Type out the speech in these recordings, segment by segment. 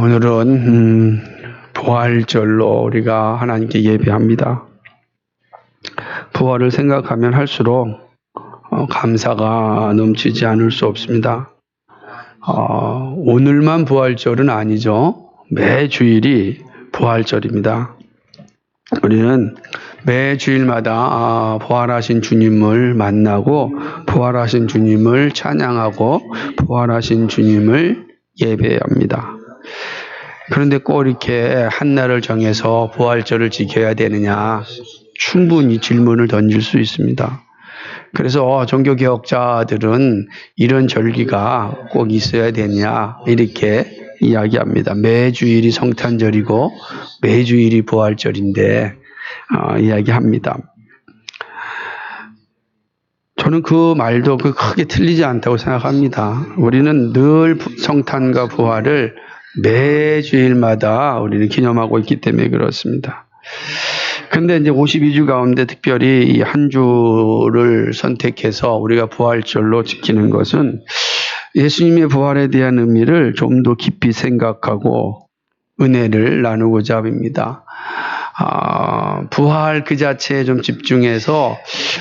오늘은 부활절로 우리가 하나님께 예배합니다. 부활을 생각하면 할수록 감사가 넘치지 않을 수 없습니다. 오늘만 부활절은 아니죠. 매 주일이 부활절입니다. 우리는 매 주일마다 부활하신 주님을 만나고 부활하신 주님을 찬양하고 부활하신 주님을 예배합니다. 그런데 꼭 이렇게 한 날을 정해서 부활절을 지켜야 되느냐, 충분히 질문을 던질 수 있습니다. 그래서 종교개혁자들은 이런 절기가 꼭 있어야 되냐 이렇게 이야기합니다. 매주일이 성탄절이고 매주일이 부활절인데 이야기합니다. 저는 그 말도 크게 틀리지 않다고 생각합니다. 우리는 늘 성탄과 부활을 매주일마다 우리는 기념하고 있기 때문에 그렇습니다. 그런데 이제 52주 가운데 특별히 이 한 주를 선택해서 우리가 부활절로 지키는 것은 예수님의 부활에 대한 의미를 좀 더 깊이 생각하고 은혜를 나누고자 합니다. 부활 그 자체에 좀 집중해서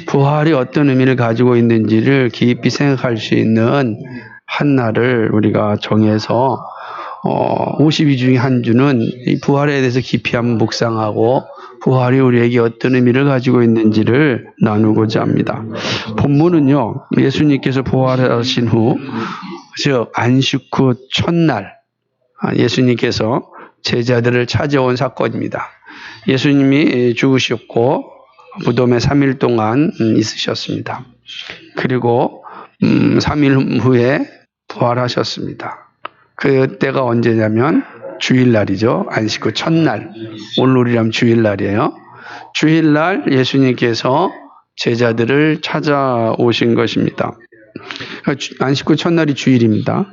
부활이 어떤 의미를 가지고 있는지를 깊이 생각할 수 있는 한 날을 우리가 정해서 52주 중에 한 주는 이 부활에 대해서 깊이 한번 묵상하고 부활이 우리에게 어떤 의미를 가지고 있는지를 나누고자 합니다. 본문은요, 예수님께서 부활하신 후, 즉 안식 후 첫날 예수님께서 제자들을 찾아온 사건입니다. 예수님이 죽으셨고 무덤에 3일 동안 있으셨습니다. 그리고 3일 후에 부활하셨습니다. 그때가 언제냐면 주일날이죠. 안식 후 첫날. 오늘이라면 주일날이에요. 주일날 예수님께서 제자들을 찾아오신 것입니다. 안식 후 첫날이 주일입니다.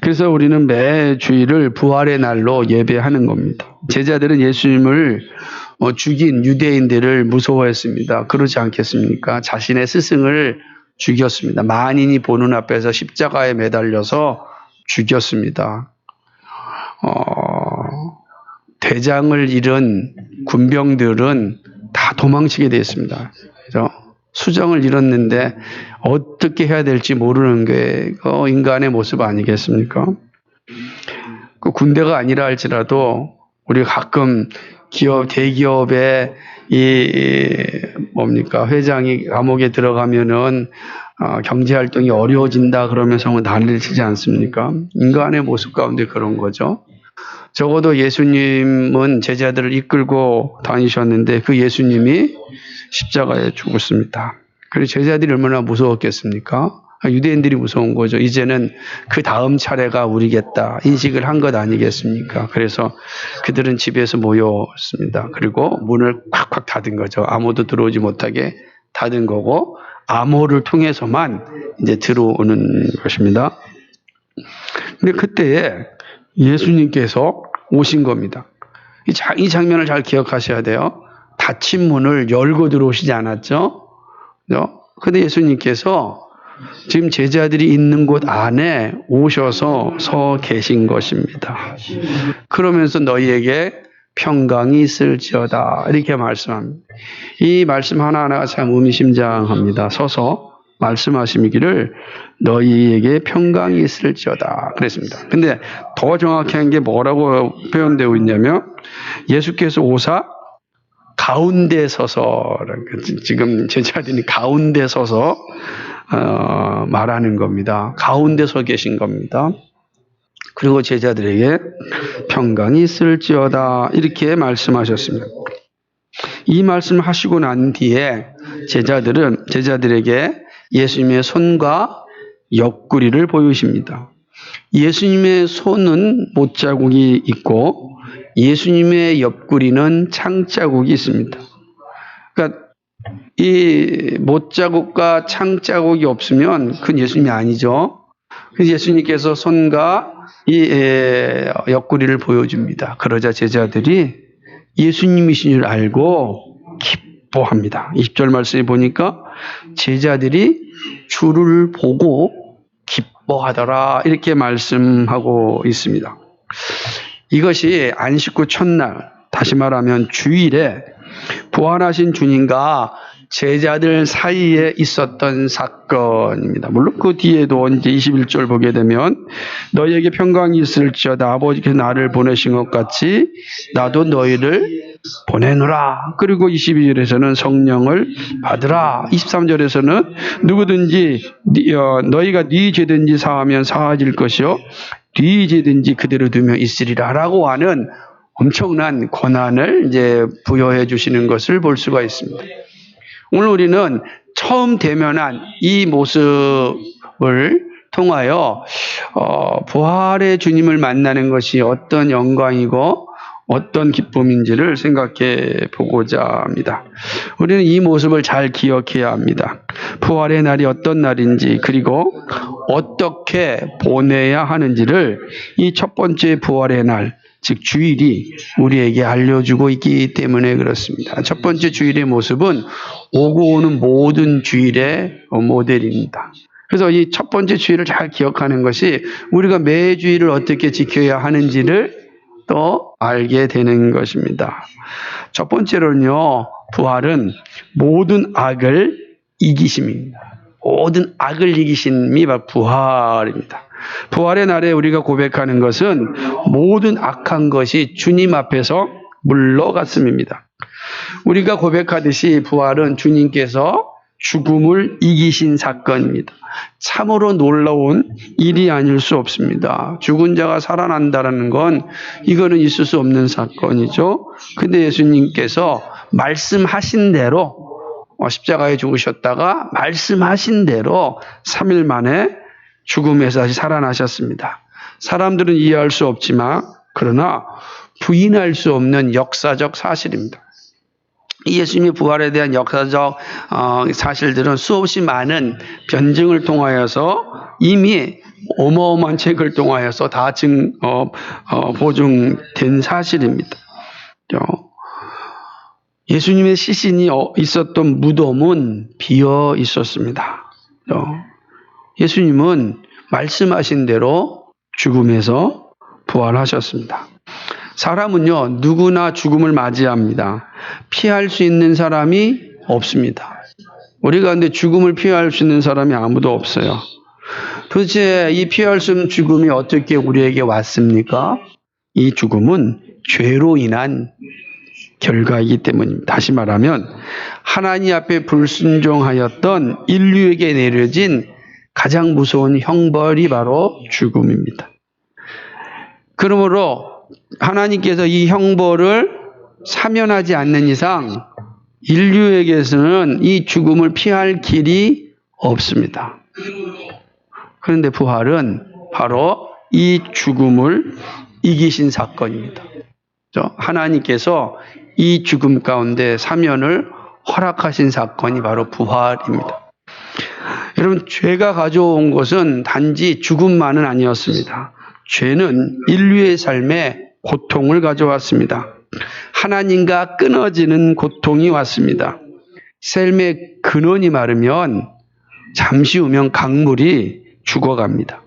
그래서 우리는 매 주일을 부활의 날로 예배하는 겁니다. 제자들은 예수님을 죽인 유대인들을 무서워했습니다. 그러지 않겠습니까? 자신의 스승을 죽였습니다. 만인이 보는 앞에서 십자가에 매달려서 죽였습니다. 대장을 잃은 군병들은 다 도망치게 되었습니다. 그래서 수장을 잃었는데 어떻게 해야 될지 모르는 게 인간의 모습 아니겠습니까? 그 군대가 아니라 할지라도 우리 가끔 대기업의 회장이 감옥에 들어가면은 경제 활동이 어려워진다 그러면서 난리를 치지 않습니까? 인간의 모습 가운데 그런 거죠. 적어도 예수님은 제자들을 이끌고 다니셨는데 그 예수님이 십자가에 죽었습니다. 그리고 제자들이 얼마나 무서웠겠습니까? 유대인들이 무서운 거죠. 이제는 그 다음 차례가 우리겠다 인식을 한 것 아니겠습니까? 그래서 그들은 집에서 모였습니다. 그리고 문을 콱콱 닫은 거죠. 아무도 들어오지 못하게 닫은 거고 암호를 통해서만 이제 들어오는 것입니다. 근데 그때에 예수님께서 오신 겁니다. 이 장면을 잘 기억하셔야 돼요. 닫힌 문을 열고 들어오시지 않았죠? 그런데 예수님께서 지금 제자들이 있는 곳 안에 오셔서 서 계신 것입니다. 그러면서 너희에게 평강이 있을지어다 이렇게 말씀합니다. 이 말씀 하나하나가 참 의미심장합니다. 서서 말씀하시기를 너희에게 평강이 있을지어다 그랬습니다. 근데 더 정확한 게 뭐라고 표현되어 있냐면 예수께서 오사 가운데 서서 지금 제자들이 가운데 서서 말하는 겁니다. 가운데 서 계신 겁니다. 그리고 제자들에게 평강이 있을지어다 이렇게 말씀하셨습니다. 이 말씀을 하시고 난 뒤에 제자들에게 예수님의 손과 옆구리를 보여주십니다. 예수님의 손은 못자국이 있고 예수님의 옆구리는 창자국이 있습니다. 그러니까 이 못자국과 창자국이 없으면 그건 예수님이 아니죠. 그래서 예수님께서 손과 이 옆구리를 보여줍니다. 그러자 제자들이 예수님이신 줄 알고 기뻐합니다. 20절 말씀에 보니까 제자들이 주를 보고 기뻐하더라 이렇게 말씀하고 있습니다. 이것이 안식구 첫날, 다시 말하면 주일에 부활하신 주님과 제자들 사이에 있었던 사건입니다. 물론 그 뒤에도 이제 21절 보게 되면 너희에게 평강이 있을지어다 아버지께서 나를 보내신 것 같이 나도 너희를 보내노라. 그리고 22절에서는 성령을 받으라. 23절에서는 누구든지 너희가 네 죄든지 사하면 사하질 것이요 네 죄든지 그대로 두며 있으리라 라고 하는 엄청난 권한을 이제 부여해 주시는 것을 볼 수가 있습니다. 오늘 우리는 처음 대면한 이 모습을 통하여 부활의 주님을 만나는 것이 어떤 영광이고 어떤 기쁨인지를 생각해 보고자 합니다. 우리는 이 모습을 잘 기억해야 합니다. 부활의 날이 어떤 날인지 그리고 어떻게 보내야 하는지를 이 첫 번째 부활의 날, 즉 주일이 우리에게 알려주고 있기 때문에 그렇습니다. 첫 번째 주일의 모습은 오고 오는 모든 주일의 모델입니다. 그래서 이 첫 번째 주일을 잘 기억하는 것이 우리가 매 주일을 어떻게 지켜야 하는지를 또 알게 되는 것입니다. 첫 번째로는요, 부활은 모든 악을 이기심입니다. 모든 악을 이기심이 바로 부활입니다. 부활의 날에 우리가 고백하는 것은 모든 악한 것이 주님 앞에서 물러갔음입니다. 우리가 고백하듯이 부활은 주님께서 죽음을 이기신 사건입니다. 참으로 놀라운 일이 아닐 수 없습니다. 죽은 자가 살아난다는 건 이거는 있을 수 없는 사건이죠. 근데 예수님께서 말씀하신 대로 십자가에 죽으셨다가 말씀하신 대로 3일 만에 죽음에서 다시 살아나셨습니다. 사람들은 이해할 수 없지만 그러나 부인할 수 없는 역사적 사실입니다. 예수님의 부활에 대한 역사적 사실들은 수없이 많은 변증을 통하여서 이미 어마어마한 책을 통하여서 다 보증된 사실입니다. 예수님의 시신이 있었던 무덤은 비어 있었습니다. 예수님은 말씀하신 대로 죽음에서 부활하셨습니다. 사람은요, 누구나 죽음을 맞이합니다. 피할 수 있는 사람이 없습니다. 우리가 근데 죽음을 피할 수 있는 사람이 아무도 없어요. 도대체 이 피할 수 없는 죽음이 어떻게 우리에게 왔습니까? 이 죽음은 죄로 인한 결과이기 때문입니다. 다시 말하면 하나님 앞에 불순종하였던 인류에게 내려진 가장 무서운 형벌이 바로 죽음입니다. 그러므로 하나님께서 이 형벌을 사면하지 않는 이상 인류에게서는 이 죽음을 피할 길이 없습니다. 그런데 부활은 바로 이 죽음을 이기신 사건입니다. 하나님께서 이 죽음 가운데 사면을 허락하신 사건이 바로 부활입니다. 여러분, 죄가 가져온 것은 단지 죽음만은 아니었습니다. 죄는 인류의 삶에 고통을 가져왔습니다. 하나님과 끊어지는 고통이 왔습니다. 삶의 근원이 마르면 잠시 후면 강물이 죽어갑니다.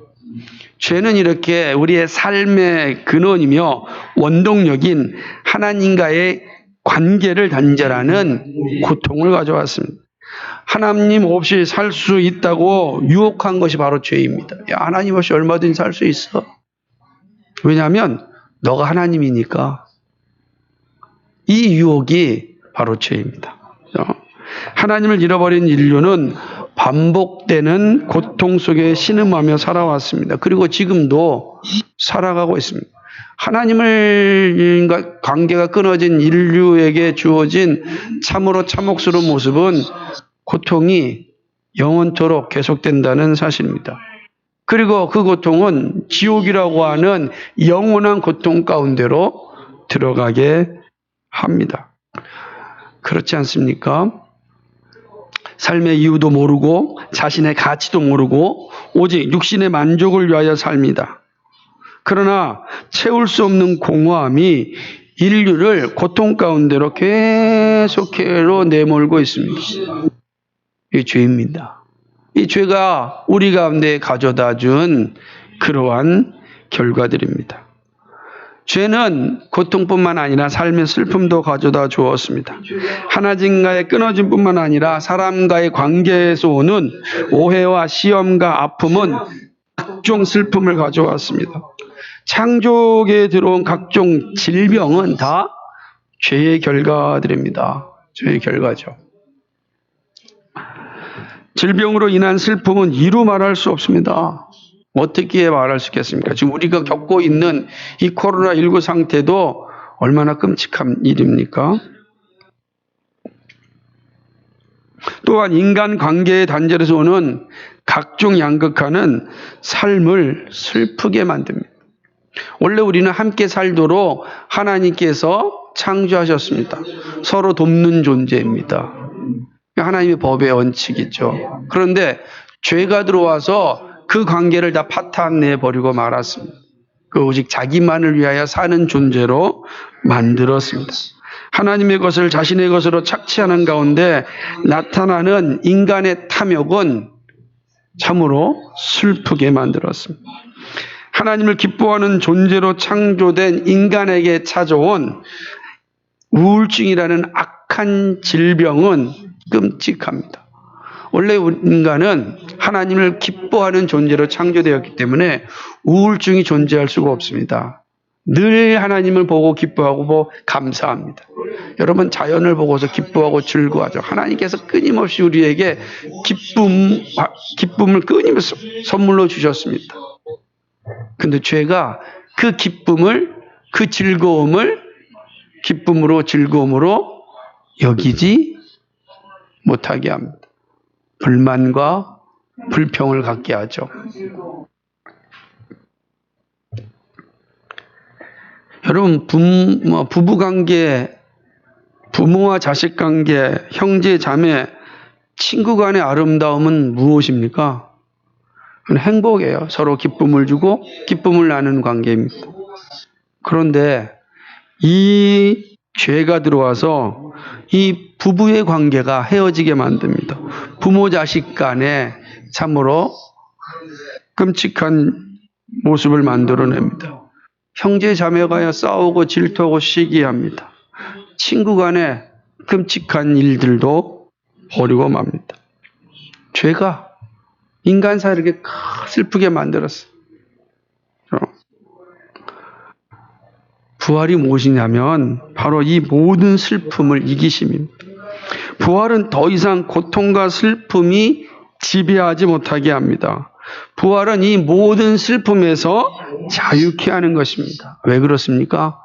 죄는 이렇게 우리의 삶의 근원이며 원동력인 하나님과의 관계를 단절하는 고통을 가져왔습니다. 하나님 없이 살 수 있다고 유혹한 것이 바로 죄입니다. 야, 하나님 없이 얼마든지 살 수 있어. 왜냐하면 너가 하나님이니까. 이 유혹이 바로 죄입니다. 하나님을 잃어버린 인류는 반복되는 고통 속에 신음하며 살아왔습니다. 그리고 지금도 살아가고 있습니다. 하나님과 관계가 끊어진 인류에게 주어진 참으로 참혹스러운 모습은 고통이 영원토록 계속된다는 사실입니다. 그리고 그 고통은 지옥이라고 하는 영원한 고통 가운데로 들어가게 합니다. 그렇지 않습니까? 삶의 이유도 모르고 자신의 가치도 모르고 오직 육신의 만족을 위하여 삽니다. 그러나 채울 수 없는 공허함이 인류를 고통 가운데로 계속해로 내몰고 있습니다. 이 죄입니다. 이 죄가 우리 가운데 가져다 준 그러한 결과들입니다. 죄는 고통뿐만 아니라 삶의 슬픔도 가져다 주었습니다. 하나님과의 끊어짐 뿐만 아니라 사람과의 관계에서 오는 오해와 시험과 아픔은 각종 슬픔을 가져왔습니다. 창조계에 들어온 각종 질병은 다 죄의 결과들입니다. 죄의 결과죠. 질병으로 인한 슬픔은 이루 말할 수 없습니다. 어떻게 말할 수 있겠습니까? 지금 우리가 겪고 있는 이 코로나19 상태도 얼마나 끔찍한 일입니까? 또한 인간 관계의 단절에서 오는 각종 양극화는 삶을 슬프게 만듭니다. 원래 우리는 함께 살도록 하나님께서 창조하셨습니다. 서로 돕는 존재입니다. 하나님의 법의 원칙이죠. 그런데 죄가 들어와서 그 관계를 다 파탄내버리고 말았습니다. 그 오직 자기만을 위하여 사는 존재로 만들었습니다. 하나님의 것을 자신의 것으로 착취하는 가운데 나타나는 인간의 탐욕은 참으로 슬프게 만들었습니다. 하나님을 기뻐하는 존재로 창조된 인간에게 찾아온 우울증이라는 악한 질병은 끔찍합니다. 원래 인간은 하나님을 기뻐하는 존재로 창조되었기 때문에 우울증이 존재할 수가 없습니다. 늘 하나님을 보고 기뻐하고 감사합니다. 여러분 자연을 보고서 기뻐하고 즐거워하죠. 하나님께서 끊임없이 우리에게 기쁨을 끊임없이 선물로 주셨습니다. 근데 죄가 그 기쁨을, 그 즐거움을 기쁨으로 즐거움으로 여기지 못하게 합니다. 불만과 불평을 갖게 하죠. 여러분, 부부관계, 부모와 자식관계, 형제, 자매, 친구 간의 아름다움은 무엇입니까? 그건 행복이에요. 서로 기쁨을 주고 기쁨을 나누는 관계입니다. 그런데 이 죄가 들어와서 이 부부의 관계가 헤어지게 만듭니다. 부모 자식 간에 참으로 끔찍한 모습을 만들어냅니다. 형제 자매가 싸우고 질투하고 시기합니다. 친구 간에 끔찍한 일들도 벌이고 맙니다. 죄가 인간 사이를 이렇게 슬프게 만들었어요. 부활이 무엇이냐면 바로 이 모든 슬픔을 이기심입니다. 부활은 더 이상 고통과 슬픔이 지배하지 못하게 합니다. 부활은 이 모든 슬픔에서 자유케 하는 것입니다. 왜 그렇습니까?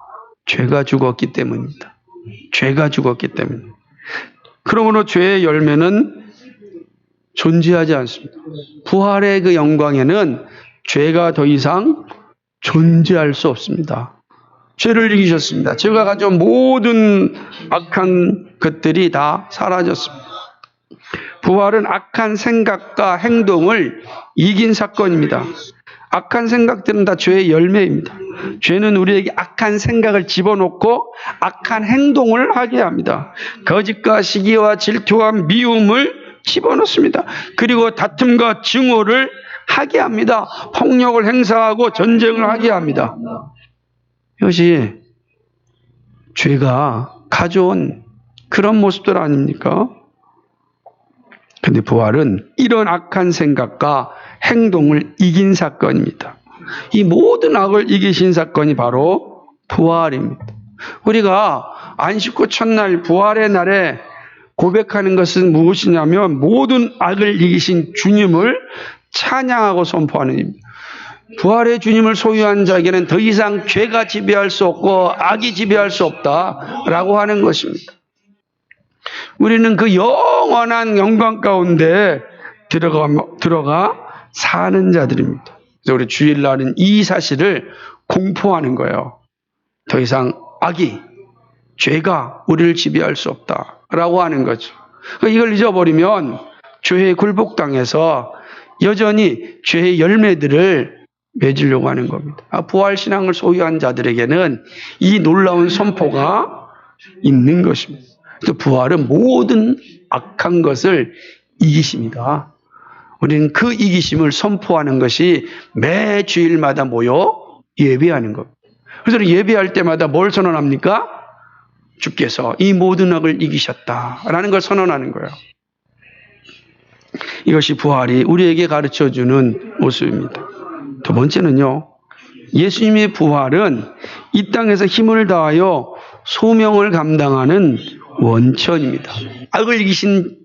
죄가 죽었기 때문입니다. 죄가 죽었기 때문입니다. 그러므로 죄의 열매는 존재하지 않습니다. 부활의 그 영광에는 죄가 더 이상 존재할 수 없습니다. 죄를 이기셨습니다. 죄가 가져온 모든 악한 것들이 다 사라졌습니다. 부활은 악한 생각과 행동을 이긴 사건입니다. 악한 생각들은 다 죄의 열매입니다. 죄는 우리에게 악한 생각을 집어넣고 악한 행동을 하게 합니다. 거짓과 시기와 질투와 미움을 집어넣습니다. 그리고 다툼과 증오를 하게 합니다. 폭력을 행사하고 전쟁을 하게 합니다. 이것이 죄가 가져온 그런 모습들 아닙니까? 그런데 부활은 이런 악한 생각과 행동을 이긴 사건입니다. 이 모든 악을 이기신 사건이 바로 부활입니다. 우리가 안식구 첫날 부활의 날에 고백하는 것은 무엇이냐면 모든 악을 이기신 주님을 찬양하고 선포하는 일입니다. 부활의 주님을 소유한 자에게는 더 이상 죄가 지배할 수 없고 악이 지배할 수 없다라고 하는 것입니다. 우리는 그 영원한 영광 가운데 들어가 사는 자들입니다. 그래서 우리 주일날은 이 사실을 공포하는 거예요. 더 이상 악이, 죄가 우리를 지배할 수 없다라고 하는 거죠. 이걸 잊어버리면 죄에 굴복당해서 여전히 죄의 열매들을 맺으려고 하는 겁니다. 부활신앙을 소유한 자들에게는 이 놀라운 선포가 있는 것입니다. 또 부활은 모든 악한 것을 이기십니다. 우리는 그 이기심을 선포하는 것이 매 주일마다 모여 예배하는 겁니다. 그래서 예배할 때마다 뭘 선언합니까? 주께서 이 모든 악을 이기셨다라는 걸 선언하는 거예요. 이것이 부활이 우리에게 가르쳐주는 모습입니다. 두 번째는요, 예수님의 부활은 이 땅에서 힘을 다하여 소명을 감당하는 원천입니다. 악을 이기신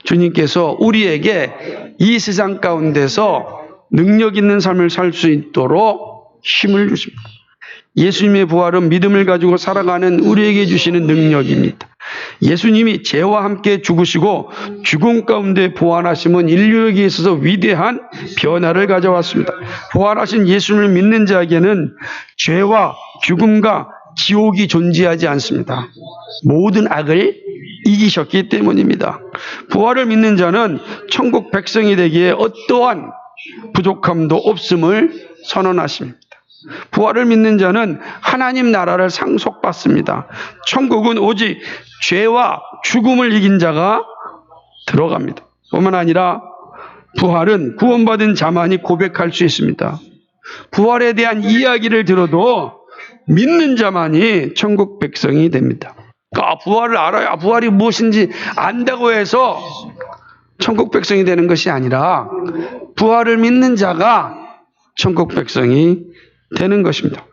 주님께서 우리에게 이 세상 가운데서 능력 있는 삶을 살 수 있도록 힘을 주십니다. 예수님의 부활은 믿음을 가지고 살아가는 우리에게 주시는 능력입니다. 예수님이 죄와 함께 죽으시고 죽음 가운데 부활하심은 인류에게 있어서 위대한 변화를 가져왔습니다. 부활하신 예수님을 믿는 자에게는 죄와 죽음과 지옥이 존재하지 않습니다. 모든 악을 이기셨기 때문입니다. 부활을 믿는 자는 천국 백성이 되기에 어떠한 부족함도 없음을 선언하십니다. 부활을 믿는 자는 하나님 나라를 상속받습니다. 천국은 오직 죄와 죽음을 이긴 자가 들어갑니다. 뿐만 아니라 부활은 구원받은 자만이 고백할 수 있습니다. 부활에 대한 이야기를 들어도 믿는 자만이 천국 백성이 됩니다. 부활을 알아야 부활이 무엇인지 안다고 해서 천국 백성이 되는 것이 아니라 부활을 믿는 자가 천국 백성이 되는 것입니다.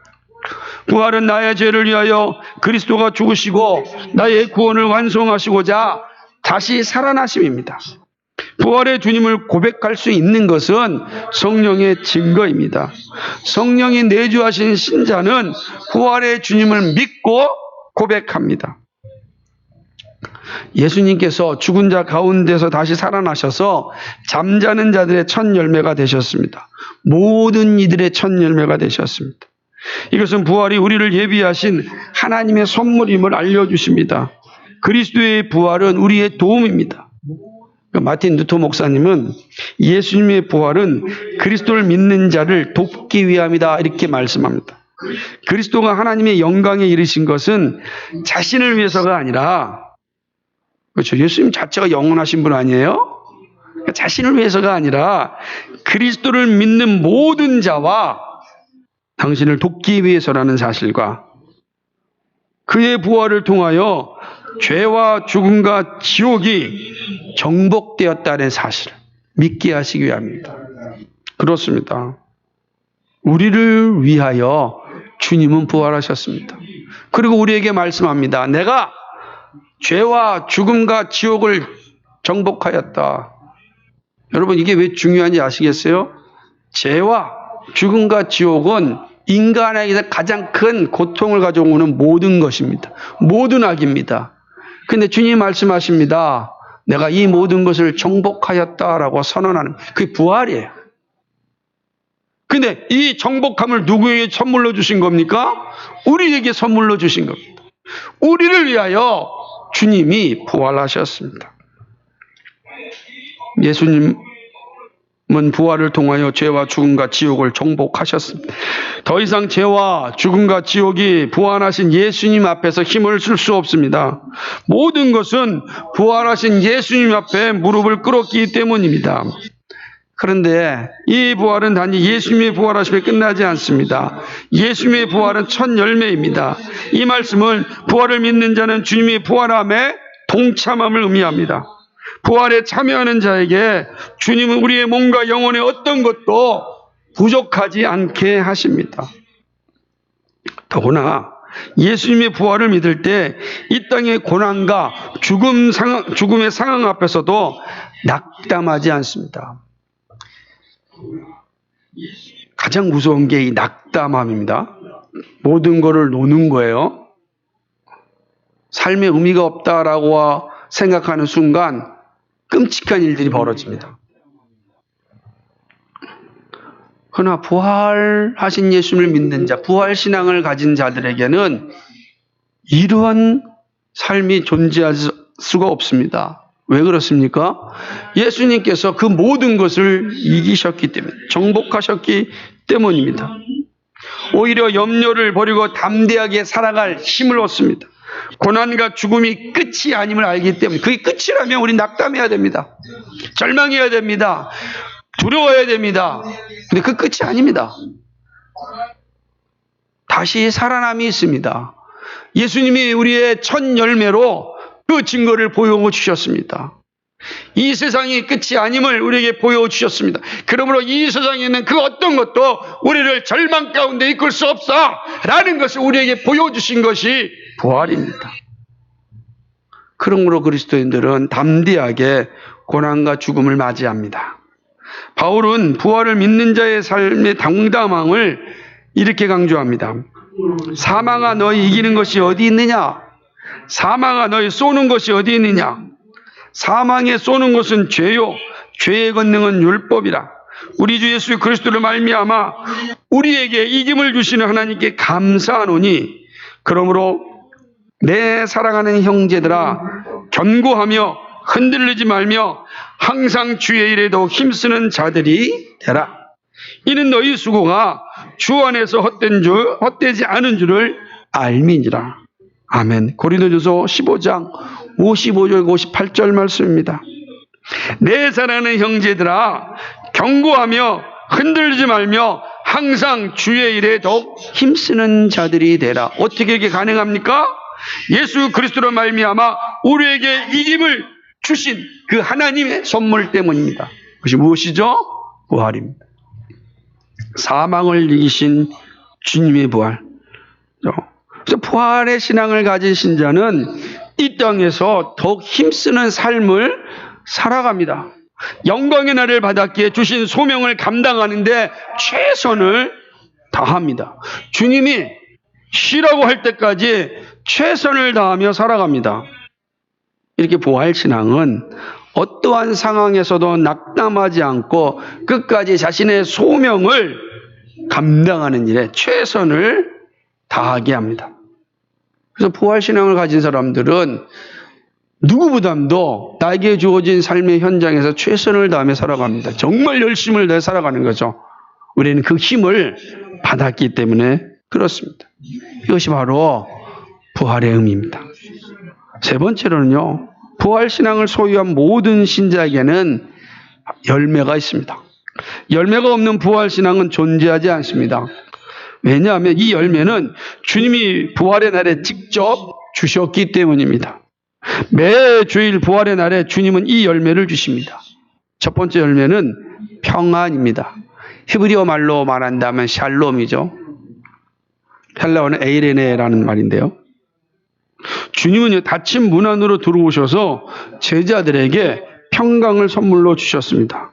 부활은 나의 죄를 위하여 그리스도가 죽으시고 나의 구원을 완성하시고자 다시 살아나심입니다. 부활의 주님을 고백할 수 있는 것은 성령의 증거입니다. 성령이 내주하신 신자는 부활의 주님을 믿고 고백합니다. 예수님께서 죽은 자 가운데서 다시 살아나셔서 잠자는 자들의 첫 열매가 되셨습니다. 모든 이들의 첫 열매가 되셨습니다. 이것은 부활이 우리를 예비하신 하나님의 선물임을 알려주십니다. 그리스도의 부활은 우리의 도움입니다. 마틴 루터 목사님은 예수님의 부활은 그리스도를 믿는 자를 돕기 위함이다 이렇게 말씀합니다. 그리스도가 하나님의 영광에 이르신 것은 자신을 위해서가 아니라, 그렇죠, 예수님 자체가 영원하신 분 아니에요? 자신을 위해서가 아니라 그리스도를 믿는 모든 자와 당신을 돕기 위해서라는 사실과 그의 부활을 통하여 죄와 죽음과 지옥이 정복되었다는 사실을 믿게 하시기 위함입니다. 그렇습니다. 우리를 위하여 주님은 부활하셨습니다. 그리고 우리에게 말씀합니다. 내가 죄와 죽음과 지옥을 정복하였다. 여러분, 이게 왜 중요한지 아시겠어요? 죄와 죽음과 지옥은 인간에게 가장 큰 고통을 가져오는 모든 것입니다. 모든 악입니다. 근데 주님이 말씀하십니다. 내가 이 모든 것을 정복하였다라고 선언하는 그게 부활이에요. 근데 이 정복함을 누구에게 선물로 주신 겁니까? 우리에게 선물로 주신 겁니다. 우리를 위하여 주님이 부활하셨습니다. 예수님은 부활을 통하여 죄와 죽음과 지옥을 정복하셨습니다. 더 이상 죄와 죽음과 지옥이 부활하신 예수님 앞에서 힘을 쓸 수 없습니다. 모든 것은 부활하신 예수님 앞에 무릎을 꿇었기 때문입니다. 그런데 이 부활은 단지 예수님의 부활하심에 끝나지 않습니다. 예수님의 부활은 첫 열매입니다. 이 말씀은 부활을 믿는 자는 주님의 부활함에 동참함을 의미합니다. 부활에 참여하는 자에게 주님은 우리의 몸과 영혼의 어떤 것도 부족하지 않게 하십니다. 더구나 예수님의 부활을 믿을 때 이 땅의 고난과 죽음의 상황 앞에서도 낙담하지 않습니다. 가장 무서운 게 이 낙담함입니다. 모든 것을 놓는 거예요. 삶에 의미가 없다라고 생각하는 순간 끔찍한 일들이 벌어집니다. 그러나 부활하신 예수님을 믿는 자, 부활신앙을 가진 자들에게는 이러한 삶이 존재할 수가 없습니다. 왜 그렇습니까? 예수님께서 그 모든 것을 이기셨기 때문에, 정복하셨기 때문입니다. 오히려 염려를 버리고 담대하게 살아갈 힘을 얻습니다. 고난과 죽음이 끝이 아님을 알기 때문에, 그게 끝이라면 우리 낙담해야 됩니다. 절망해야 됩니다. 두려워해야 됩니다. 근데 그 끝이 아닙니다. 다시 살아남이 있습니다. 예수님이 우리의 첫 열매로 그 증거를 보여주셨습니다. 이 세상이 끝이 아님을 우리에게 보여주셨습니다. 그러므로 이 세상에 있는 그 어떤 것도 우리를 절망 가운데 이끌 수 없어라는 것을 우리에게 보여주신 것이 부활입니다. 그러므로 그리스도인들은 담대하게 고난과 죽음을 맞이합니다. 바울은 부활을 믿는 자의 삶의 당당함을 이렇게 강조합니다. 사망아 너희 이기는 것이 어디 있느냐? 사망아 너희 쏘는 것이 어디 있느냐? 사망에 쏘는 것은 죄요 죄의 권능은 율법이라. 우리 주 예수 그리스도를 말미암아 우리에게 이김을 주시는 하나님께 감사하노니 그러므로 내 사랑하는 형제들아 견고하며 흔들리지 말며 항상 주의 일에도 힘쓰는 자들이 되라. 이는 너희 수고가 주 안에서 헛되지 않은 줄을 알미니라. 아멘. 고린도전서 15장 55절 58절 말씀입니다. 내 사랑하는 형제들아 견고하며 흔들리지 말며 항상 주의 일에 더욱 힘쓰는 자들이 되라. 어떻게 이게 가능합니까? 예수 그리스도로 말미암아 우리에게 이김을 주신 그 하나님의 선물 때문입니다. 그것이 무엇이죠? 부활입니다. 사망을 이기신 주님의 부활. 그래서 부활의 신앙을 가진 신자는 이 땅에서 더욱 힘쓰는 삶을 살아갑니다. 영광의 날을 받았기에 주신 소명을 감당하는데 최선을 다합니다. 주님이 쉬라고 할 때까지 최선을 다하며 살아갑니다. 이렇게 부활신앙은 어떠한 상황에서도 낙담하지 않고 끝까지 자신의 소명을 감당하는 일에 최선을 다하게 합니다. 그래서 부활신앙을 가진 사람들은 누구보다도 나에게 주어진 삶의 현장에서 최선을 다하며 살아갑니다. 정말 열심을 다해 살아가는 거죠. 우리는 그 힘을 받았기 때문에 그렇습니다. 이것이 바로 부활의 의미입니다. 세 번째로는요, 부활신앙을 소유한 모든 신자에게는 열매가 있습니다. 열매가 없는 부활신앙은 존재하지 않습니다. 왜냐하면 이 열매는 주님이 부활의 날에 직접 주셨기 때문입니다. 매 주일 부활의 날에 주님은 이 열매를 주십니다. 첫 번째 열매는 평안입니다. 히브리어 말로 말한다면 샬롬이죠. 헬라어는 에이레네라는 말인데요. 주님은 닫힌 문 안으로 들어오셔서 제자들에게 평강을 선물로 주셨습니다.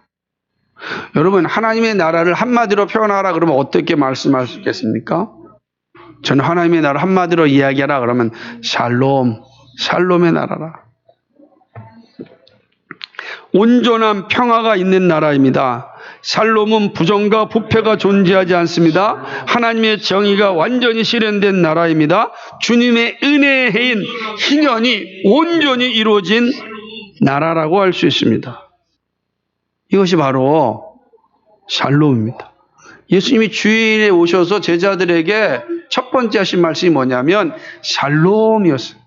여러분, 하나님의 나라를 한마디로 표현하라 그러면 어떻게 말씀할 수 있겠습니까? 저는 하나님의 나라를 한마디로 이야기하라 그러면 샬롬, 샬롬의 나라라. 온전한 평화가 있는 나라입니다. 샬롬은 부정과 부패가 존재하지 않습니다. 하나님의 정의가 완전히 실현된 나라입니다. 주님의 은혜의 해인 희년이 온전히 이루어진 나라라고 할 수 있습니다. 이것이 바로 샬롬입니다. 예수님이 주일에 오셔서 제자들에게 첫 번째 하신 말씀이 뭐냐면 샬롬이었어요.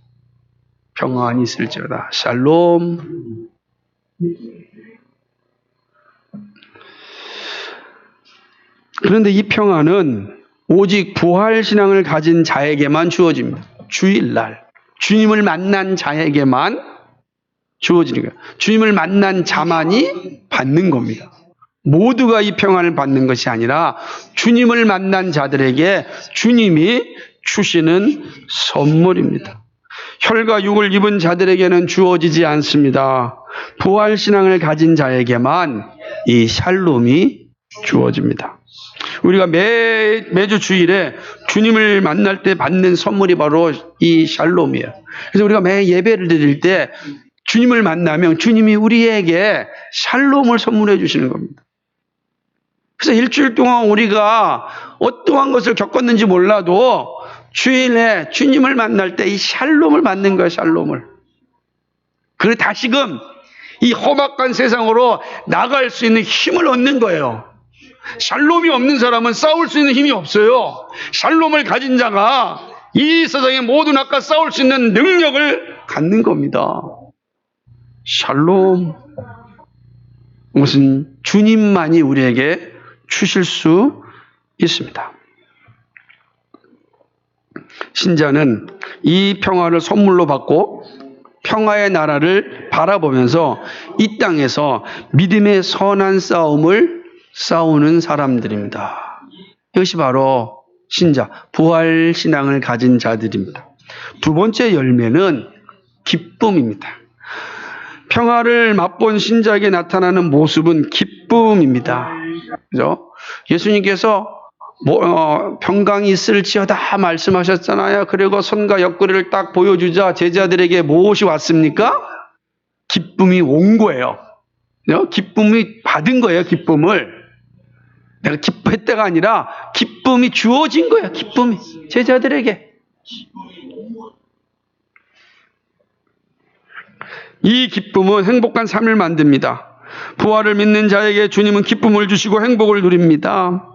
평안이 있을지어다. 샬롬. 그런데 이 평안은 오직 부활신앙을 가진 자에게만 주어집니다. 주일날 주님을 만난 자에게만 주어지는 거예요. 주님을 만난 자만이 받는 겁니다. 모두가 이 평안을 받는 것이 아니라 주님을 만난 자들에게 주님이 주시는 선물입니다. 혈과 육을 입은 자들에게는 주어지지 않습니다. 부활신앙을 가진 자에게만 이 샬롬이 주어집니다. 우리가 매주 주일에 주님을 만날 때 받는 선물이 바로 이 샬롬이에요. 그래서 우리가 매 예배를 드릴 때 주님을 만나면 주님이 우리에게 샬롬을 선물해 주시는 겁니다. 그래서 일주일 동안 우리가 어떠한 것을 겪었는지 몰라도 주일에 주님을 만날 때 이 샬롬을 받는 거예요, 샬롬을. 그리고 다시금 이 험악한 세상으로 나갈 수 있는 힘을 얻는 거예요. 샬롬이 없는 사람은 싸울 수 있는 힘이 없어요. 샬롬을 가진 자가 이 세상의 모든 악과 싸울 수 있는 능력을 갖는 겁니다. 샬롬. 무슨 주님만이 우리에게 주실 수 있습니다. 신자는 이 평화를 선물로 받고 평화의 나라를 바라보면서 이 땅에서 믿음의 선한 싸움을 싸우는 사람들입니다. 이것이 바로 신자, 부활 신앙을 가진 자들입니다. 두 번째 열매는 기쁨입니다. 평화를 맛본 신자에게 나타나는 모습은 기쁨입니다. 그죠? 예수님께서 평강이 있을지어다 말씀하셨잖아요. 그리고 손과 옆구리를 딱 보여주자 제자들에게 무엇이 왔습니까? 기쁨이 온 거예요. 기쁨이 받은 거예요. 기쁨을. 내가 기뻐했다가 아니라 기쁨이 주어진 거예요. 기쁨이 제자들에게. 이 기쁨은 행복한 삶을 만듭니다. 부활을 믿는 자에게 주님은 기쁨을 주시고 행복을 누립니다.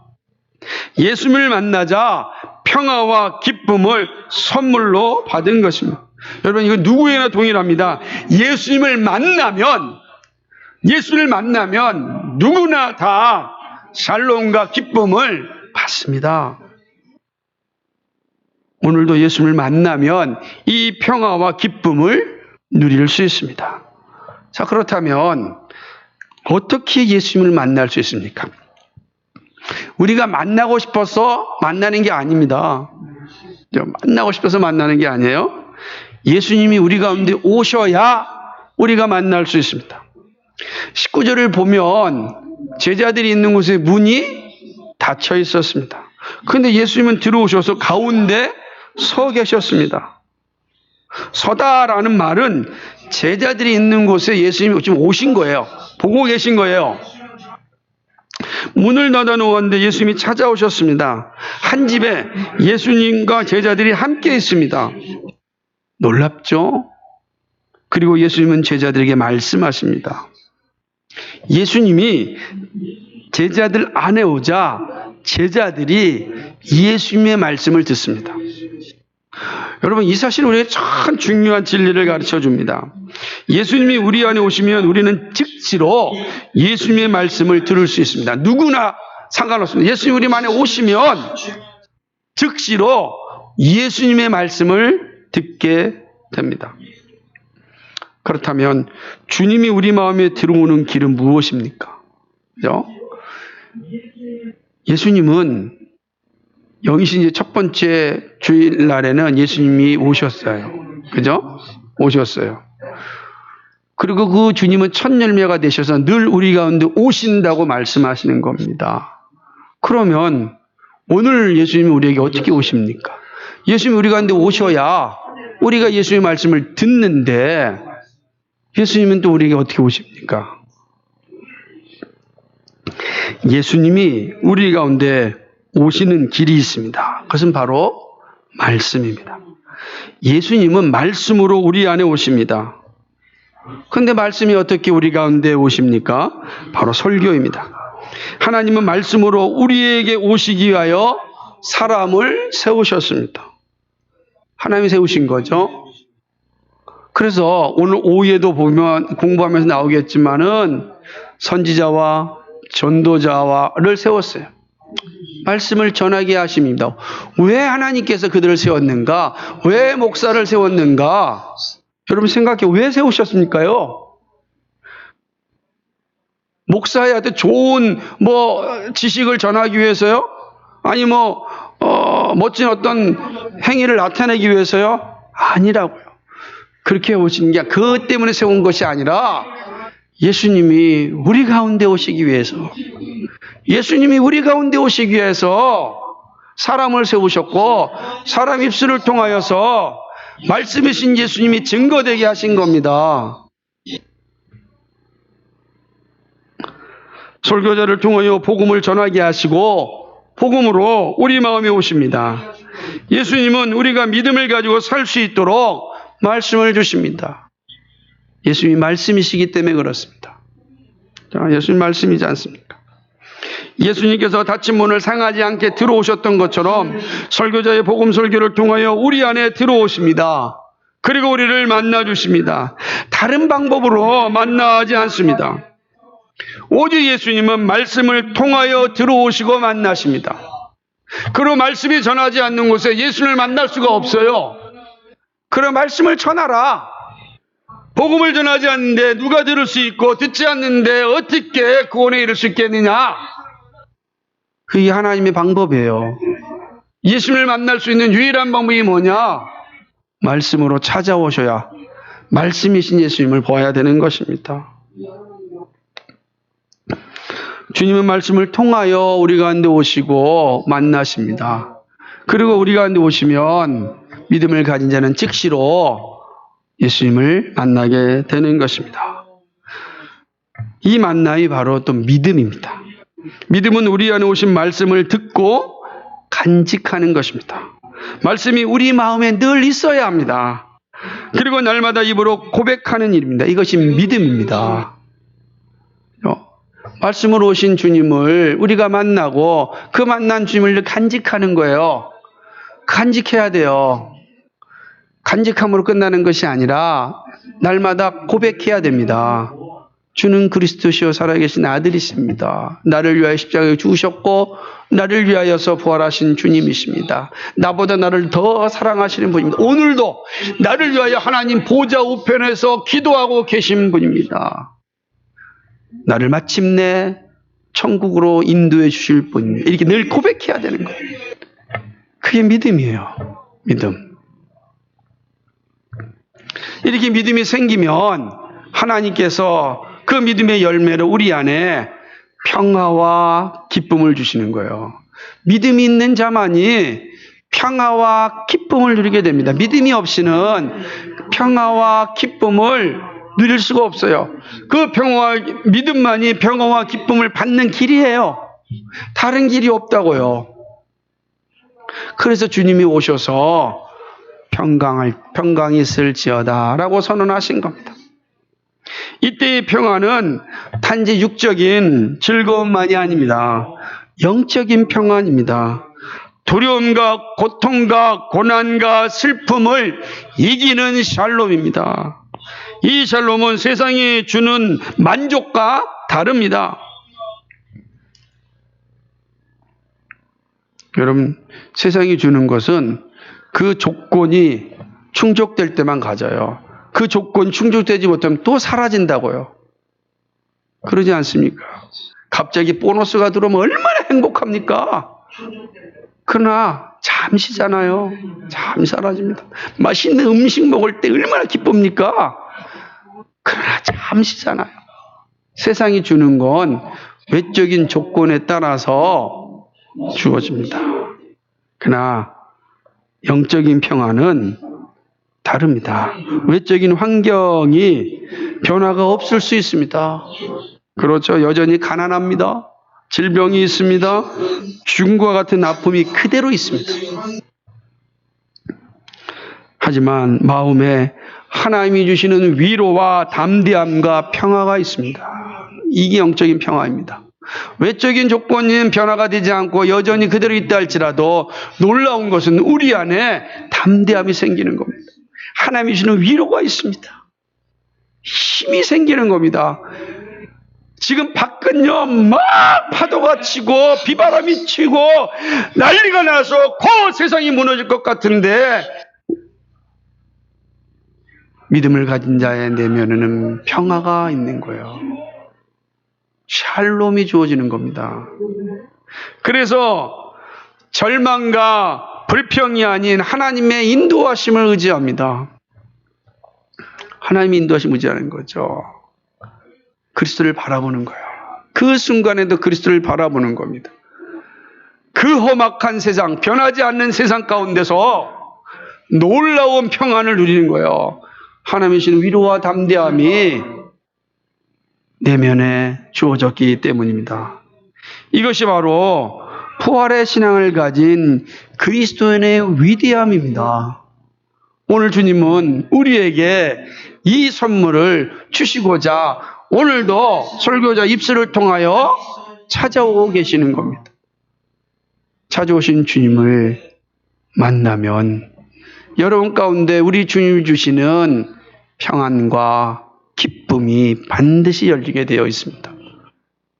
예수님을 만나자 평화와 기쁨을 선물로 받은 것입니다. 여러분, 이거 누구에게나 동일합니다. 예수님을 만나면 누구나 다 샬롬과 기쁨을 받습니다. 오늘도 예수님을 만나면 이 평화와 기쁨을 누릴 수 있습니다. 자, 그렇다면 어떻게 예수님을 만날 수 있습니까? 우리가 만나고 싶어서 만나는 게 아닙니다. 만나고 싶어서 만나는 게 아니에요. 예수님이 우리 가운데 오셔야 우리가 만날 수 있습니다. 19절을 보면 제자들이 있는 곳에 문이 닫혀 있었습니다. 그런데 예수님은 들어오셔서 가운데 서 계셨습니다. 서다라는 말은 제자들이 있는 곳에 예수님이 지금 오신 거예요. 보고 계신 거예요. 문을 닫아놓았는데 예수님이 찾아오셨습니다. 한 집에 예수님과 제자들이 함께 있습니다. 놀랍죠? 그리고 예수님은 제자들에게 말씀하십니다. 예수님이 제자들 안에 오자 제자들이 예수님의 말씀을 듣습니다. 여러분, 이 사실은 우리에게 참 중요한 진리를 가르쳐 줍니다. 예수님이 우리 안에 오시면 우리는 즉시로 예수님의 말씀을 들을 수 있습니다. 누구나 상관없습니다. 예수님 우리 안에 오시면 즉시로 예수님의 말씀을 듣게 됩니다. 그렇다면 주님이 우리 마음에 들어오는 길은 무엇입니까? 그죠? 예수님은 영신 이제 첫 번째 주일날에는 예수님이 오셨어요. 그죠? 오셨어요. 그리고 그 주님은 첫 열매가 되셔서 늘 우리 가운데 오신다고 말씀하시는 겁니다. 그러면 오늘 예수님이 우리에게 어떻게 오십니까? 예수님이 우리 가운데 오셔야 우리가 예수님의 말씀을 듣는데 예수님은 또 우리에게 어떻게 오십니까? 예수님이 우리 가운데 오시는 길이 있습니다. 그것은 바로 말씀입니다. 예수님은 말씀으로 우리 안에 오십니다. 그런데 말씀이 어떻게 우리 가운데 오십니까? 바로 설교입니다. 하나님은 말씀으로 우리에게 오시기 위하여 사람을 세우셨습니다. 하나님이 세우신 거죠. 그래서 오늘 오후에도 보면 공부하면서 나오겠지만은 선지자와 전도자를 세웠어요. 말씀을 전하게 하십니다. 왜 하나님께서 그들을 세웠는가? 왜 목사를 세웠는가? 여러분 생각해, 왜 세우셨습니까요? 목사한테 좋은 지식을 전하기 위해서요? 아니 멋진 어떤 행위를 나타내기 위해서요? 아니라고요. 그렇게 오신 게 그것 때문에 세운 것이 아니라 예수님이 우리 가운데 오시기 위해서, 예수님이 우리 가운데 오시기 위해서 사람을 세우셨고 사람 입술을 통하여서 말씀이신 예수님이 증거되게 하신 겁니다. 설교자를 통하여 복음을 전하게 하시고 복음으로 우리 마음에 오십니다. 예수님은 우리가 믿음을 가지고 살 수 있도록 말씀을 주십니다. 예수님이 말씀이시기 때문에 그렇습니다. 자, 예수님 말씀이지 않습니까? 예수님께서 닫힌 문을 상하지 않게 들어오셨던 것처럼 설교자의 복음 설교를 통하여 우리 안에 들어오십니다. 그리고 우리를 만나주십니다. 다른 방법으로 만나지 않습니다. 오직 예수님은 말씀을 통하여 들어오시고 만나십니다. 그런 말씀이 전하지 않는 곳에 예수를 만날 수가 없어요. 그런 말씀을 전하라. 복음을 전하지 않는데 누가 들을 수 있고 듣지 않는데 어떻게 구원에 이를 수 있겠느냐? 그게 하나님의 방법이에요. 예수를 만날 수 있는 유일한 방법이 뭐냐? 말씀으로 찾아오셔야 말씀이신 예수님을 보아야 되는 것입니다. 주님은 말씀을 통하여 우리 가운데 오시고 만나십니다. 그리고 우리 가운데 오시면 믿음을 가진 자는 즉시로 예수님을 만나게 되는 것입니다. 이 만남이 바로 또 믿음입니다. 믿음은 우리 안에 오신 말씀을 듣고 간직하는 것입니다. 말씀이 우리 마음에 늘 있어야 합니다. 그리고 날마다 입으로 고백하는 일입니다. 이것이 믿음입니다. 말씀으로 오신 주님을 우리가 만나고 그 만난 주님을 간직하는 거예요. 간직해야 돼요. 간직함으로 끝나는 것이 아니라 날마다 고백해야 됩니다. 주는 그리스도시요 살아계신 아들이십니다. 나를 위하여 십자가에 죽으셨고 나를 위하여서 부활하신 주님이십니다. 나보다 나를 더 사랑하시는 분입니다. 오늘도 나를 위하여 하나님 보좌 우편에서 기도하고 계신 분입니다. 나를 마침내 천국으로 인도해 주실 분입니다. 이렇게 늘 고백해야 되는 거예요. 그게 믿음이에요. 믿음. 이렇게 믿음이 생기면 하나님께서 그 믿음의 열매로 우리 안에 평화와 기쁨을 주시는 거예요. 믿음이 있는 자만이 평화와 기쁨을 누리게 됩니다. 믿음이 없이는 평화와 기쁨을 누릴 수가 없어요. 그 평화와 믿음만이 평화와 기쁨을 받는 길이에요. 다른 길이 없다고요. 그래서 주님이 오셔서 평강이 있을지어다 라고 선언하신 겁니다. 이때의 평화는 단지 육적인 즐거움만이 아닙니다. 영적인 평안입니다. 두려움과 고통과 고난과 슬픔을 이기는 샬롬입니다. 이 샬롬은 세상이 주는 만족과 다릅니다. 여러분, 세상이 주는 것은 그 조건이 충족될 때만 가져요. 그 조건 충족되지 못하면 또 사라진다고요. 그러지 않습니까? 갑자기 보너스가 들어오면 얼마나 행복합니까? 그러나 잠시잖아요. 잠시 사라집니다. 맛있는 음식 먹을 때 얼마나 기쁩니까? 그러나 잠시잖아요. 세상이 주는 건 외적인 조건에 따라서 주어집니다. 그러나 영적인 평안은 다릅니다. 외적인 환경이 변화가 없을 수 있습니다. 그렇죠. 여전히 가난합니다. 질병이 있습니다. 죽음과 같은 아픔이 그대로 있습니다. 하지만 마음에 하나님이 주시는 위로와 담대함과 평화가 있습니다. 이게 영적인 평화입니다. 외적인 조건은 변화가 되지 않고 여전히 그대로 있다 할지라도 놀라운 것은 우리 안에 담대함이 생기는 겁니다. 하나님이 주시는 위로가 있습니다. 힘이 생기는 겁니다. 지금 밖은요 막 파도가 치고 비바람이 치고 난리가 나서 곧 세상이 무너질 것 같은데 믿음을 가진 자의 내면에는 평화가 있는 거예요. 샬롬이 주어지는 겁니다. 그래서 절망과 불평이 아닌 하나님의 인도하심을 의지합니다. 하나님의 인도하심을 의지하는 거죠. 그리스도를 바라보는 거예요. 그 순간에도 그리스도를 바라보는 겁니다. 그 험악한 세상, 변하지 않는 세상 가운데서 놀라운 평안을 누리는 거예요. 하나님이 주시는 위로와 담대함이 내면에 주어졌기 때문입니다. 이것이 바로 부활의 신앙을 가진 그리스도인의 위대함입니다. 오늘 주님은 우리에게 이 선물을 주시고자 오늘도 설교자 입술을 통하여 찾아오고 계시는 겁니다. 찾아오신 주님을 만나면 여러분 가운데 우리 주님이 주시는 평안과 기쁨이 반드시 열리게 되어 있습니다.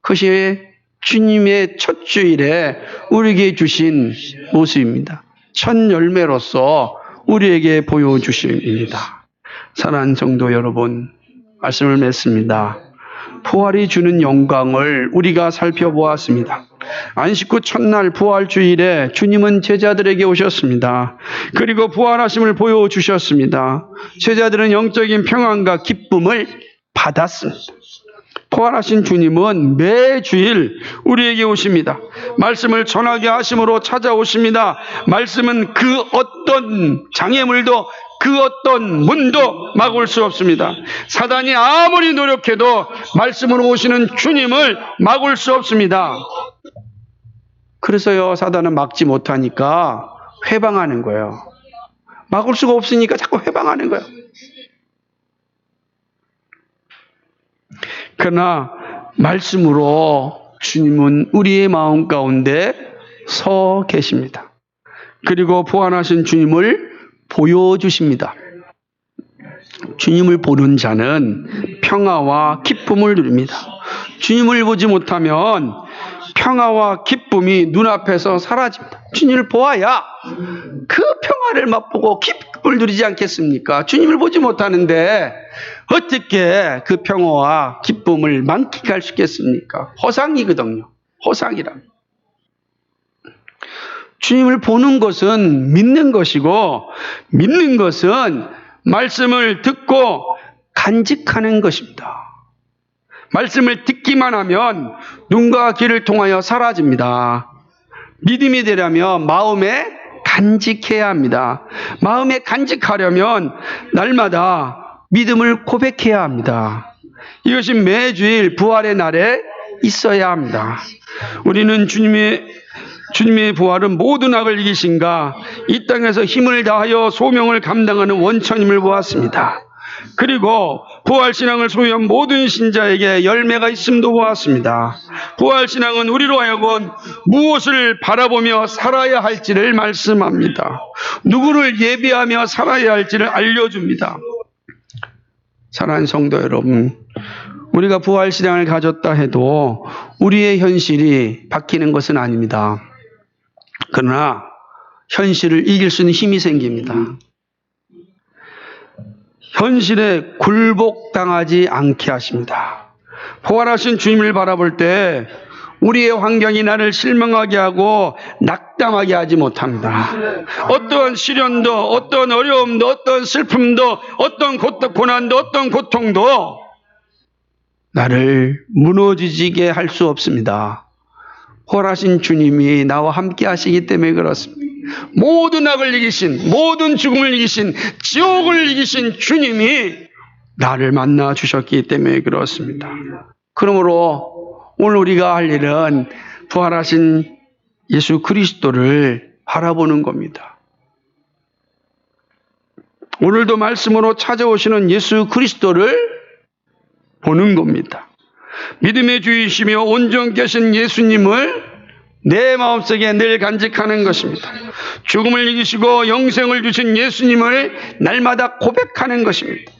그것이 주님의 첫 주일에 우리에게 주신 모습입니다. 첫 열매로서 우리에게 보여주심입니다. 사랑하는 성도 여러분, 말씀을 맺습니다. 부활이 주는 영광을 우리가 살펴보았습니다. 안식 후 첫날 부활주일에 주님은 제자들에게 오셨습니다. 그리고 부활하심을 보여주셨습니다. 제자들은 영적인 평안과 기쁨을 받았습니다. 부활하신 주님은 매주일 우리에게 오십니다. 말씀을 전하게 하심으로 찾아오십니다. 말씀은 그 어떤 장애물도 그 어떤 문도 막을 수 없습니다. 사단이 아무리 노력해도 말씀으로 오시는 주님을 막을 수 없습니다. 그래서요, 사단은 막지 못하니까 회방하는 거예요. 막을 수가 없으니까 자꾸 회방하는 거예요. 그러나 말씀으로 주님은 우리의 마음 가운데 서 계십니다. 그리고 부활하신 주님을 보여주십니다. 주님을 보는 자는 평화와 기쁨을 누립니다. 주님을 보지 못하면 평화와 기쁨이 눈앞에서 사라집니다. 주님을 보아야 그 평화를 맛보고 기쁨을 누리지 않겠습니까? 주님을 보지 못하는데 어떻게 그 평화와 기쁨을 만끽할 수 있겠습니까? 허상이거든요. 허상이라. 주님을 보는 것은 믿는 것이고, 믿는 것은 말씀을 듣고 간직하는 것입니다. 말씀을 듣기만 하면 눈과 귀를 통하여 사라집니다. 믿음이 되려면 마음에 간직해야 합니다. 마음에 간직하려면 날마다 믿음을 고백해야 합니다. 이것이 매주일 부활의 날에 있어야 합니다. 우리는 주님의 부활은 모든 악을 이기신가, 이 땅에서 힘을 다하여 소명을 감당하는 원천임을 보았습니다. 그리고 부활신앙을 소유한 모든 신자에게 열매가 있음도 보았습니다. 부활신앙은 우리로 하여금 무엇을 바라보며 살아야 할지를 말씀합니다. 누구를 예비하며 살아야 할지를 알려줍니다. 사랑하는 성도 여러분, 우리가 부활신앙을 가졌다 해도 우리의 현실이 바뀌는 것은 아닙니다. 그러나 현실을 이길 수 있는 힘이 생깁니다. 현실에 굴복당하지 않게 하십니다. 부활하신 주님을 바라볼 때 우리의 환경이 나를 실망하게 하고 낙담하게 하지 못합니다. 어떠한 시련도, 어떤 어려움도, 어떤 슬픔도, 어떤 고난도, 어떤 고통도 나를 무너지게 할 수 없습니다. 부활하신 주님이 나와 함께 하시기 때문에 그렇습니다. 모든 악을 이기신, 모든 죽음을 이기신, 지옥을 이기신 주님이 나를 만나 주셨기 때문에 그렇습니다. 그러므로 오늘 우리가 할 일은 부활하신 예수 그리스도를 바라보는 겁니다. 오늘도 말씀으로 찾아오시는 예수 그리스도를 보는 겁니다. 믿음의 주이시며 온전케 하신 예수님을 내 마음속에 늘 간직하는 것입니다. 죽음을 이기시고 영생을 주신 예수님을 날마다 고백하는 것입니다.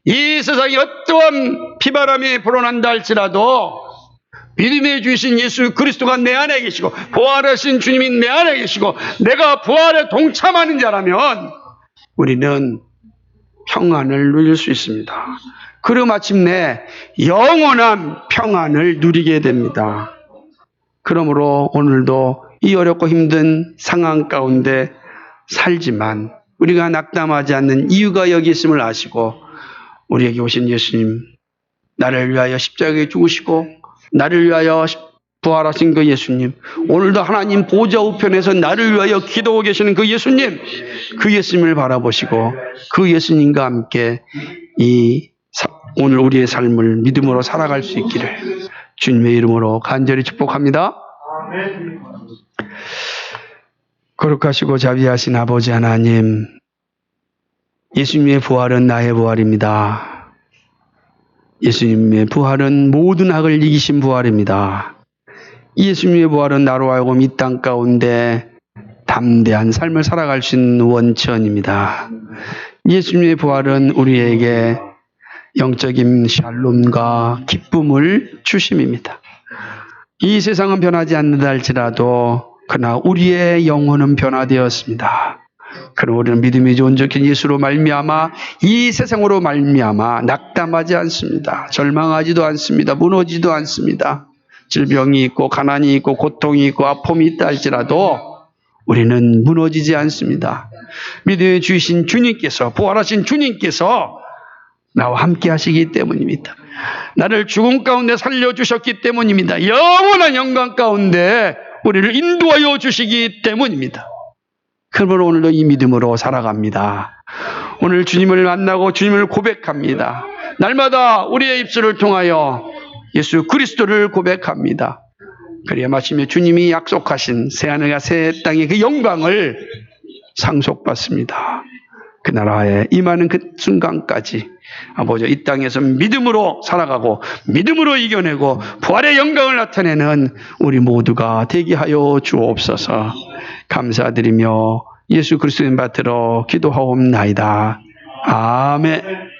이 세상에 어떠한 비바람이 불어난다 할지라도 믿음의 주이신 예수 그리스도가 내 안에 계시고 부활하신 주님이 내 안에 계시고 내가 부활에 동참하는 자라면 우리는 평안을 누릴 수 있습니다. 그리고 마침내 영원한 평안을 누리게 됩니다. 그러므로 오늘도 이 어렵고 힘든 상황 가운데 살지만 우리가 낙담하지 않는 이유가 여기 있음을 아시고 우리에게 오신 예수님, 나를 위하여 십자가에 죽으시고 나를 위하여 부활하신 그 예수님, 오늘도 하나님 보좌 우편에서 나를 위하여 기도하고 계시는 그 예수님, 그 예수님을 바라보시고 그 예수님과 함께 오늘 우리의 삶을 믿음으로 살아갈 수 있기를 주님의 이름으로 간절히 축복합니다. 거룩하시고 자비하신 아버지 하나님, 예수님의 부활은 나의 부활입니다. 예수님의 부활은 모든 악을 이기신 부활입니다. 예수님의 부활은 나로 하여금 이 땅 가운데 담대한 삶을 살아갈 수 있는 원천입니다. 예수님의 부활은 우리에게 영적인 샬롬과 기쁨을 주심입니다. 이 세상은 변하지 않는다 할지라도 그러나 우리의 영혼은 변화되었습니다. 그럼 우리는 믿음이 온전히 예수로 말미암아 이 세상으로 말미암아 낙담하지 않습니다. 절망하지도 않습니다. 무너지도 않습니다. 질병이 있고 가난이 있고 고통이 있고 아픔이 있다 할지라도 우리는 무너지지 않습니다. 믿음의 주이신 주님께서, 부활하신 주님께서 나와 함께 하시기 때문입니다. 나를 죽음 가운데 살려주셨기 때문입니다. 영원한 영광 가운데 우리를 인도하여 주시기 때문입니다. 그러므로 오늘도 이 믿음으로 살아갑니다. 오늘 주님을 만나고 주님을 고백합니다. 날마다 우리의 입술을 통하여 예수 그리스도를 고백합니다. 그래야 마침내 주님이 약속하신 새하늘과 새 땅의 그 영광을 상속받습니다. 그 나라에 임하는 그 순간까지 아버지 이 땅에서 믿음으로 살아가고 믿음으로 이겨내고 부활의 영광을 나타내는 우리 모두가 되게 하여 주옵소서. 감사드리며 예수 그리스도의 받들어 기도하옵나이다. 아멘.